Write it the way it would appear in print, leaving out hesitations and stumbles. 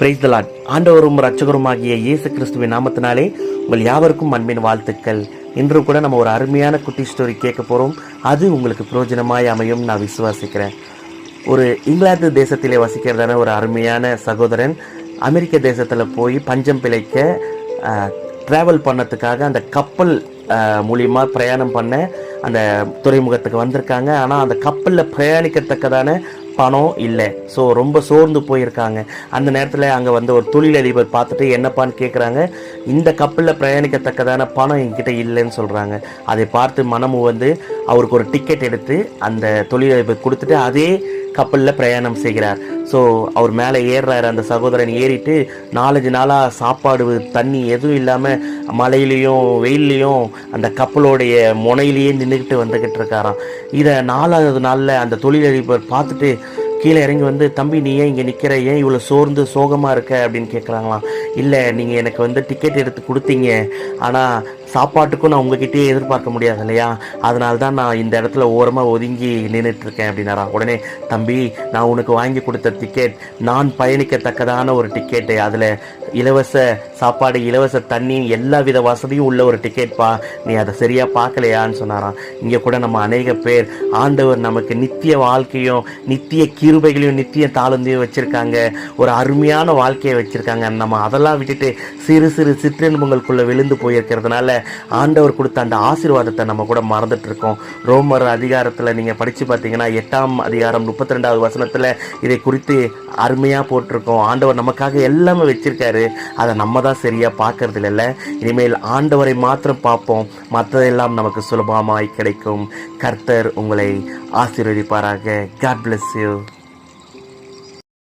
Praise the Lord. ஆண்டவரும் இரட்சகருமாகிய இயேசு கிறிஸ்துவின் நாமத்தினாலே உங்கள் யாவருக்கும் அன்பின் வாழ்த்துக்கள். இன்று கூட நம்ம ஒரு அருமையான குட்டி ஸ்டோரி கேட்க போகிறோம். அது உங்களுக்கு பிரயோஜனமாய் அமையும் நான் விசுவாசிக்கிறேன். ஒரு இங்கிலாந்து தேசத்திலே வசிக்கிறதான ஒரு அருமையான சகோதரன் அமெரிக்க தேசத்தில் போய் பஞ்சம் பிழைக்க ட்ராவல் பண்ணதுக்காக அந்த கப்பல் மூலியமாக பிரயாணம் பண்ண அந்த துறைமுகத்துக்கு வந்திருக்காங்க. ஆனால் அந்த கப்பலில் பிரயாணிக்கத்தக்கதான பணம் இல்லை. ஸோ ரொம்ப சோர்ந்து போயிருக்காங்க. அந்த நேரத்தில் அங்கே வந்து ஒரு தொழிலதிபர் பார்த்துட்டு என்னப்பான்னு கேட்குறாங்க. இந்த கப்பலில் பிரயாணிக்கத்தக்கதான பணம் என்கிட்ட இல்லைன்னு சொல்கிறாங்க. அதை பார்த்து மனமு வந்து அவருக்கு ஒரு டிக்கெட் எடுத்து அந்த தொழிலதிபர் கொடுத்துட்டு அதே கப்பலில் பிரயாணம் செய்கிறார். ஸோ அவர் மேலே ஏறுறாரு. அந்த சகோதரன் ஏறிட்டு 4-5 நாளாக சாப்பாடு தண்ணி எதுவும் இல்லாமல் மழையிலையும் வெயில்லையும் அந்த கப்பலோடைய முனையிலேயே நின்றுக்கிட்டு வந்துக்கிட்டு இருக்காராம். இதை 4வது நாளில் அந்த தொழிலதிபர் பார்த்துட்டு கீழே இறங்கி வந்து, தம்பி நீ ஏன் இங்கே நிற்கிற, ஏன் இவ்வளோ சோகமாக இருக்க அப்படின்னு கேட்குறாங்களாம். இல்லை, நீங்கள் எனக்கு வந்து டிக்கெட் எடுத்து கொடுத்தீங்க, ஆனால் சாப்பாட்டுக்கும் நான் உங்ககிட்டயே எதிர்பார்க்க முடியாது இல்லையா, அதனால தான் நான் இந்த இடத்துல ஓரமாக ஒதுங்கி நின்றுட்டுருக்கேன் அப்படின்னாராம். உடனே, தம்பி நான் உனக்கு வாங்கி கொடுத்த டிக்கெட் நான் பயணிக்கத்தக்கதான ஒரு டிக்கெட்டு, அதில் இலவச சாப்பாடு இலவச தண்ணி எல்லா வித வசதியும் உள்ள ஒரு டிக்கெட்ப்பா, நீ அதை சரியாக பார்க்கலையான்னு சொன்னாராம். இங்கே கூட நம்ம அநேக பேர் ஆண்டவர் நமக்கு நித்திய வாழ்க்கையும் நித்திய கிருபைகளையும் நித்திய தாளந்தையும் வச்சுருக்காங்க, ஒரு அருமையான வாழ்க்கையை வச்சுருக்காங்க. நம்ம அதெல்லாம் விட்டுட்டு சிறு சிறு சிற்றின்பங்களுக்குள்ளே விழுந்து போயிருக்கிறதுனால ஆண்டவர் கொடுத்த அந்த ஆசீர்வாதத்தை நம்ம கூட மறந்துட்டு இருக்கோம். ரோமர் அதிகாரத்தில் நீங்கள் படித்து பார்த்தீங்கன்னா 8ஆம் அதிகாரம் 32வது வசனத்தில் இதை குறித்து அருமையாக போட்டிருக்கோம். ஆண்டவர் நமக்காக எல்லாமே வச்சிருக்காரு, அதை நம்ம தான் சரியாக பார்க்கறது இல்லை. இனிமேல் ஆண்டவரை மாத்திரம் பார்ப்போம், மற்றதெல்லாம் நமக்கு சுலபமாய் கிடைக்கும். கர்த்தர் உங்களை ஆசீர்வதிப்பாராக. God bless you.